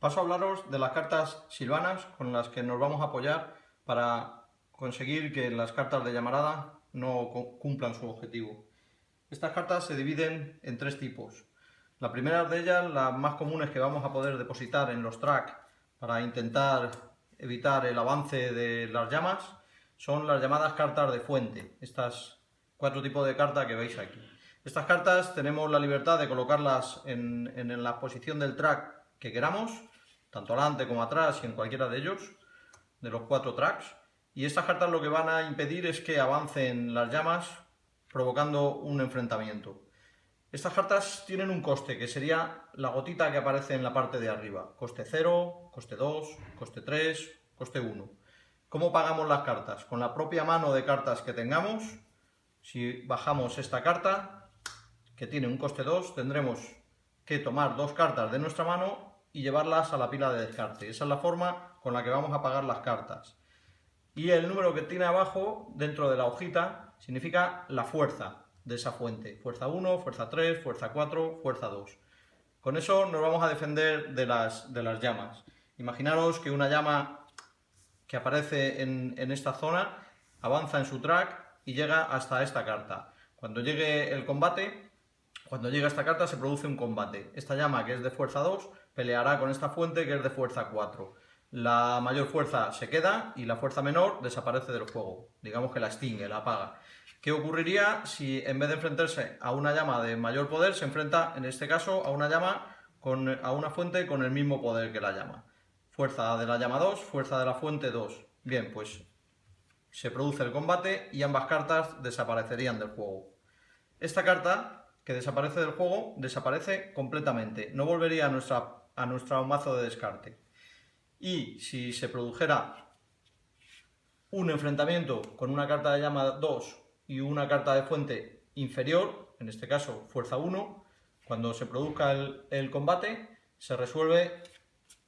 Paso a hablaros de las cartas silvanas con las que nos vamos a apoyar para conseguir que las cartas de llamarada no cumplan su objetivo. Estas cartas se dividen en tres tipos. La primera de ellas, las más comunes que vamos a poder depositar en los track para intentar evitar el avance de las llamas, son las llamadas cartas de fuente, estas cuatro tipos de cartas que veis aquí. Estas cartas tenemos la libertad de colocarlas en la posición del track que queramos, tanto adelante como atrás y en cualquiera de ellos, de los cuatro tracks. Y estas cartas lo que van a impedir es que avancen las llamas, provocando un enfrentamiento. Estas cartas tienen un coste, que sería la gotita que aparece en la parte de arriba. Coste 0, coste 2, coste 3, coste 1. ¿Cómo pagamos las cartas? Con la propia mano de cartas que tengamos. Si bajamos esta carta, que tiene un coste 2, tendremos que tomar dos cartas de nuestra mano y llevarlas a la pila de descarte. Esa es la forma con la que vamos a pagar las cartas. Y el número que tiene abajo, dentro de la hojita, significa la fuerza de esa fuente. Fuerza 1, fuerza 3, fuerza 4, fuerza 2. Con eso nos vamos a defender de las llamas. Imaginaros que una llama que aparece en esta zona avanza en su track y llega hasta esta carta. Cuando llegue el combate, cuando llega esta carta se produce un combate. Esta llama, que es de fuerza 2, peleará con esta fuente, que es de fuerza 4. La mayor fuerza se queda y la fuerza menor desaparece del juego. Digamos que la extingue, la apaga. ¿Qué ocurriría si en vez de enfrentarse a una llama de mayor poder se enfrenta, en este caso, a una fuente con el mismo poder que la llama? Fuerza de la llama 2, fuerza de la fuente 2. Bien, pues se produce el combate y ambas cartas desaparecerían del juego. Esta carta, que desaparece del juego, desaparece completamente. No volvería a nuestro mazo de descarte. Y si se produjera un enfrentamiento con una carta de llama 2 y una carta de fuente inferior, en este caso fuerza 1, cuando se produzca el combate, se resuelve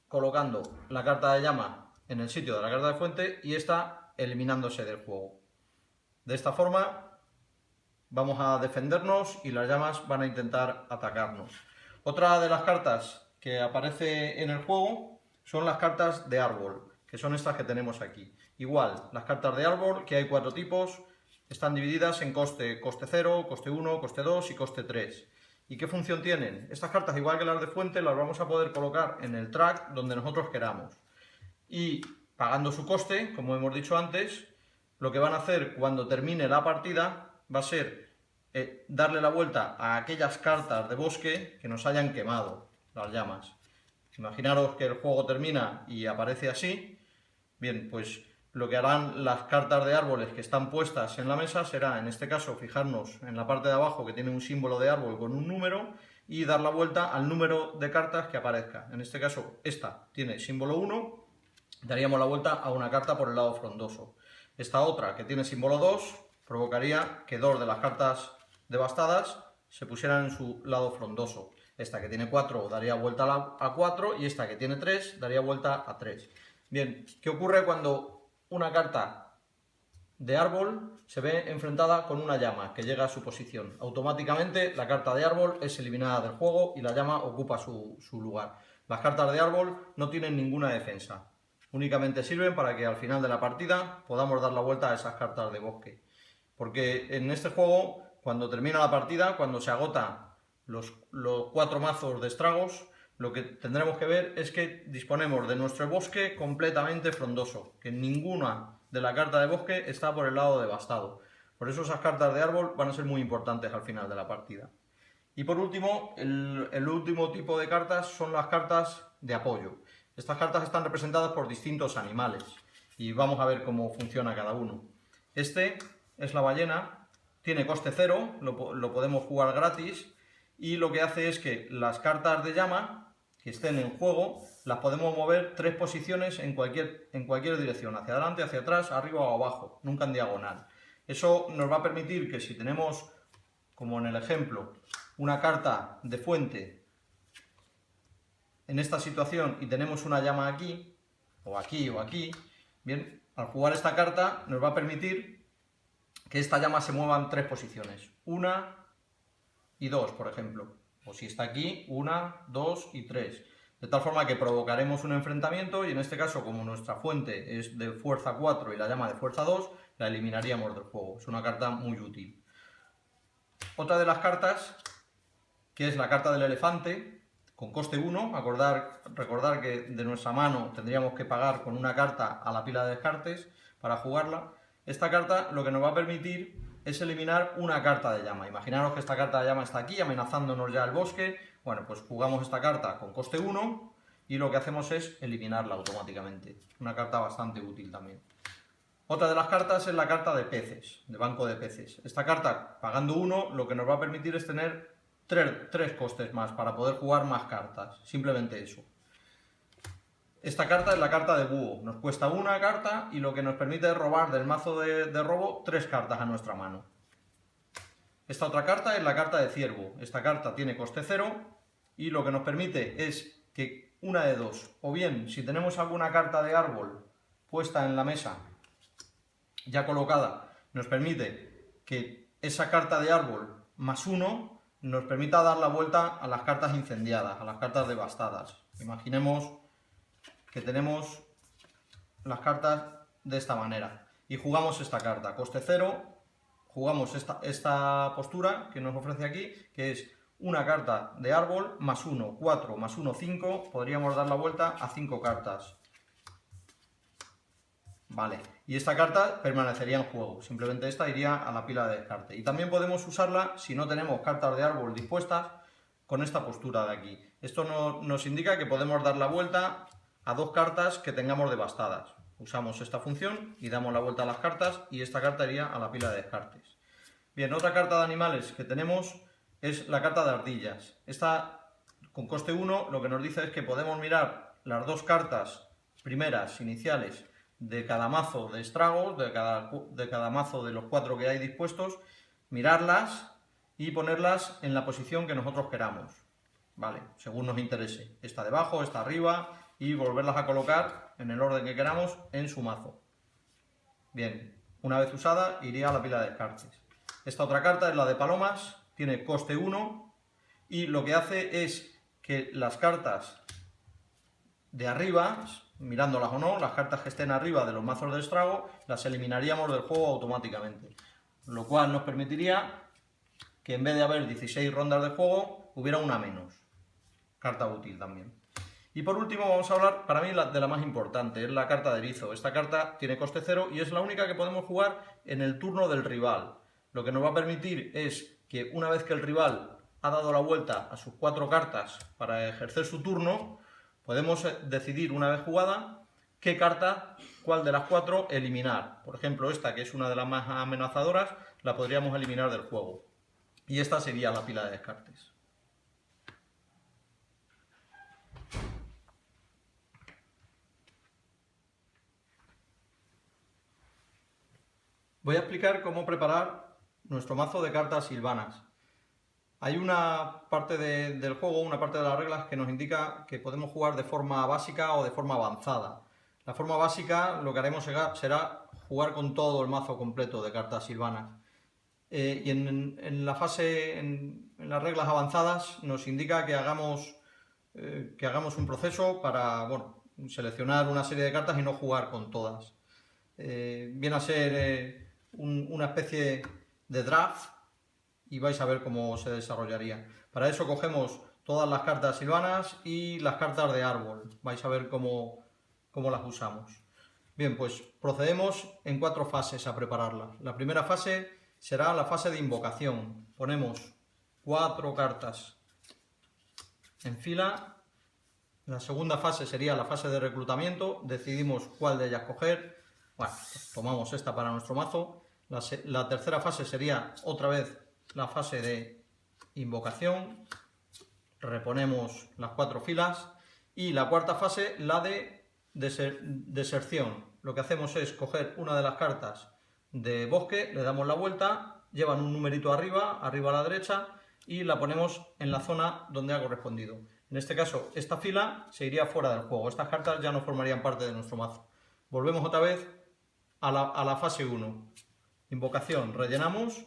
colocando la carta de llama en el sitio de la carta de fuente y esta eliminándose del juego. De esta forma vamos a defendernos y las llamas van a intentar atacarnos. Otra de las cartas que aparece en el juego son las cartas de árbol, que son estas que tenemos aquí. Igual, las cartas de árbol, que hay cuatro tipos, están divididas en coste 0, coste 1, coste 2 y coste 3. ¿Y qué función tienen? Estas cartas, igual que las de fuente, las vamos a poder colocar en el track donde nosotros queramos. Y pagando su coste, como hemos dicho antes, lo que van a hacer cuando termine la partida va a ser darle la vuelta a aquellas cartas de bosque que nos hayan quemado las llamas. Imaginaros que el juego termina y aparece así. Bien, pues lo que harán las cartas de árboles que están puestas en la mesa será, en este caso, fijarnos en la parte de abajo que tiene un símbolo de árbol con un número y dar la vuelta al número de cartas que aparezca. En este caso, esta tiene símbolo 1, daríamos la vuelta a una carta por el lado frondoso. Esta otra, que tiene símbolo 2, provocaría que dos de las cartas devastadas se pusieran en su lado frondoso. Esta que tiene 4 daría vuelta a 4 y esta que tiene 3 daría vuelta a 3. Bien, ¿qué ocurre cuando una carta de árbol se ve enfrentada con una llama que llega a su posición? Automáticamente la carta de árbol es eliminada del juego y la llama ocupa su lugar. Las cartas de árbol no tienen ninguna defensa. Únicamente sirven para que al final de la partida podamos dar la vuelta a esas cartas de bosque. Porque en este juego, cuando termina la partida, cuando se agotan los 4 mazos de estragos, lo que tendremos que ver es que disponemos de nuestro bosque completamente frondoso, que ninguna de la carta de bosque está por el lado devastado. Por eso esas cartas de árbol van a ser muy importantes al final de la partida. Y por último, el último tipo de cartas son las cartas de apoyo. Estas cartas están representadas por distintos animales y vamos a ver cómo funciona cada uno. Este es la ballena, tiene coste 0, lo podemos jugar gratis y lo que hace es que las cartas de llama que estén en juego las podemos mover 3 posiciones en cualquier dirección, hacia adelante, hacia atrás, arriba o abajo, nunca en diagonal. Eso nos va a permitir que si tenemos, como en el ejemplo, una carta de fuente en esta situación y tenemos una llama aquí, o aquí, o aquí, bien, al jugar esta carta nos va a permitir que esta llama se mueva en 3 posiciones, 1 y 2, por ejemplo. O si está aquí, 1, 2 y 3. De tal forma que provocaremos un enfrentamiento y en este caso, como nuestra fuente es de fuerza 4 y la llama de fuerza 2, la eliminaríamos del juego. Es una carta muy útil. Otra de las cartas, que es la carta del elefante, con coste 1, recordar que de nuestra mano tendríamos que pagar con una carta a la pila de descartes para jugarla. Esta carta lo que nos va a permitir es eliminar una carta de llama. Imaginaros que esta carta de llama está aquí amenazándonos ya el bosque. Bueno, pues jugamos esta carta con coste 1 y lo que hacemos es eliminarla automáticamente. Una carta bastante útil también. Otra de las cartas es la carta de peces, de banco de peces. Esta carta, pagando 1, lo que nos va a permitir es tener 3 costes más para poder jugar más cartas. Simplemente eso. Esta carta es la carta de búho. Nos cuesta una carta y lo que nos permite es robar del mazo de robo 3 cartas a nuestra mano. Esta otra carta es la carta de ciervo. Esta carta tiene coste 0 y lo que nos permite es que una de dos, o bien si tenemos alguna carta de árbol puesta en la mesa ya colocada, nos permite que esa carta de árbol más 1 nos permita dar la vuelta a las cartas incendiadas, a las cartas devastadas. Imaginemos que tenemos las cartas de esta manera y jugamos esta carta, coste 0, jugamos esta postura que nos ofrece aquí, que es una carta de árbol más 1, 4, más 1, 5, podríamos dar la vuelta a 5 cartas. Vale, y esta carta permanecería en juego, simplemente esta iría a la pila de descarte. Y también podemos usarla si no tenemos cartas de árbol dispuestas con esta postura de aquí. Esto nos indica que podemos dar la vuelta a 2 cartas que tengamos devastadas. Usamos esta función y damos la vuelta a las cartas y esta carta iría a la pila de descartes. Bien, otra carta de animales que tenemos es la carta de ardillas. Esta, con coste 1, lo que nos dice es que podemos mirar las 2 cartas primeras, iniciales, de cada mazo de estragos, de cada mazo de los 4 que hay dispuestos, mirarlas y ponerlas en la posición que nosotros queramos, ¿vale? Según nos interese. Esta debajo, esta arriba, y volverlas a colocar en el orden que queramos en su mazo. Bien, una vez usada iría a la pila de descartes. Esta otra carta es la de palomas, tiene coste 1 y lo que hace es que las cartas de arriba, mirándolas o no, las cartas que estén arriba de los mazos de estrago, las eliminaríamos del juego automáticamente. Lo cual nos permitiría que en vez de haber 16 rondas de juego, hubiera una menos. Carta útil también. Y por último vamos a hablar, para mí, de la más importante, es la carta de erizo. Esta carta tiene coste 0 y es la única que podemos jugar en el turno del rival. Lo que nos va a permitir es que una vez que el rival ha dado la vuelta a sus 4 cartas para ejercer su turno, podemos decidir una vez jugada qué carta, cuál de las 4 eliminar. Por ejemplo, esta, que es una de las más amenazadoras, la podríamos eliminar del juego. Y esta sería la pila de descartes. Voy a explicar cómo preparar nuestro mazo de cartas silvanas. Hay una parte del juego, una parte de las reglas que nos indica que podemos jugar de forma básica o de forma avanzada. La forma básica lo que haremos será jugar con todo el mazo completo de cartas silvanas. Y en las reglas avanzadas nos indica que hagamos un proceso para, bueno, seleccionar una serie de cartas y no jugar con todas. Viene a ser una especie de draft y vais a ver cómo se desarrollaría. Para eso cogemos todas las cartas silvanas y las cartas de árbol. Vais a ver cómo las usamos. Bien, pues procedemos en 4 fases a prepararlas. La primera fase será la fase de invocación. Ponemos 4 cartas en fila. La segunda fase sería la fase de reclutamiento. Decidimos cuál de ellas coger. Bueno, pues tomamos esta para nuestro mazo. La tercera fase sería otra vez la fase de invocación. Reponemos las 4 filas. Y la cuarta fase, la de deserción. Lo que hacemos es coger una de las cartas de bosque, le damos la vuelta, llevan un numerito arriba a la derecha y la ponemos en la zona donde ha correspondido. En este caso, esta fila se iría fuera del juego. Estas cartas ya no formarían parte de nuestro mazo. Volvemos otra vez a la fase 1. Invocación, rellenamos.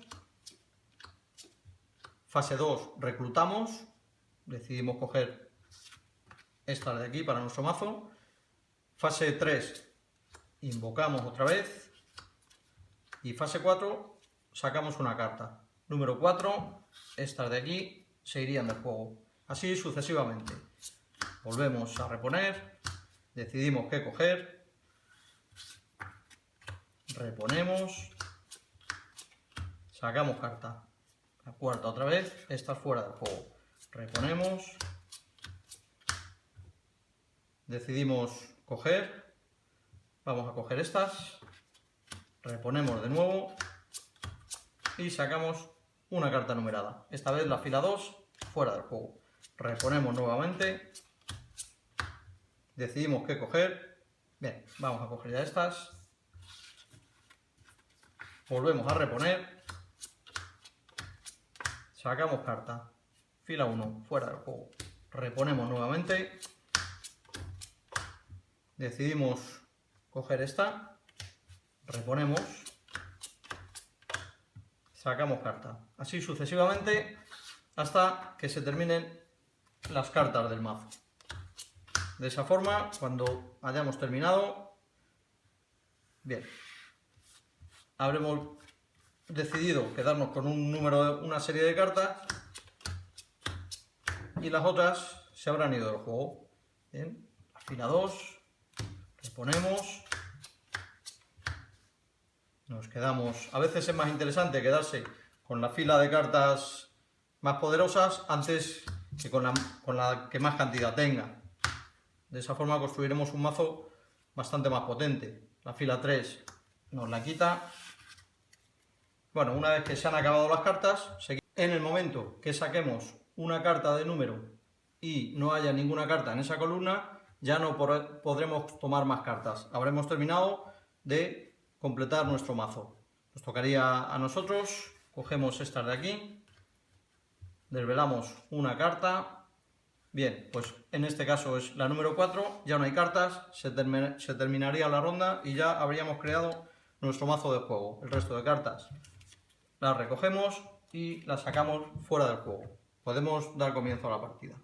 Fase 2, reclutamos. Decidimos coger estas de aquí para nuestro mazo. Fase 3, invocamos otra vez. Y fase 4, sacamos una carta. Número 4, estas de aquí se irían del juego. Así sucesivamente. Volvemos a reponer. Decidimos qué coger. Reponemos. Sacamos carta. La cuarta otra vez. Esta es fuera del juego. Reponemos. Decidimos coger. Vamos a coger estas. Reponemos de nuevo. Y sacamos una carta numerada. Esta vez la fila 2 fuera del juego. Reponemos nuevamente. Decidimos qué coger. Bien, vamos a coger ya estas. Volvemos a reponer. Sacamos carta. Fila 1 fuera del juego. Reponemos nuevamente. Decidimos coger esta. Reponemos. Sacamos carta. Así sucesivamente hasta que se terminen las cartas del mazo. De esa forma, cuando hayamos terminado, bien, habremos decidido quedarnos con un número, una serie de cartas y las otras se habrán ido del juego. Bien, la fila 2, reponemos. Nos quedamos, a veces es más interesante quedarse con la fila de cartas más poderosas antes que con la que más cantidad tenga. De esa forma construiremos un mazo bastante más potente. La fila 3 nos la quita. Bueno, una vez que se han acabado las cartas, en el momento que saquemos una carta de número y no haya ninguna carta en esa columna, ya no podremos tomar más cartas. Habremos terminado de completar nuestro mazo. Nos tocaría a nosotros, cogemos estas de aquí, desvelamos una carta. Bien, pues en este caso es la número 4, ya no hay cartas, se terminaría la ronda y ya habríamos creado nuestro mazo de juego. El resto de cartas las recogemos y las sacamos fuera del juego. Podemos dar comienzo a la partida.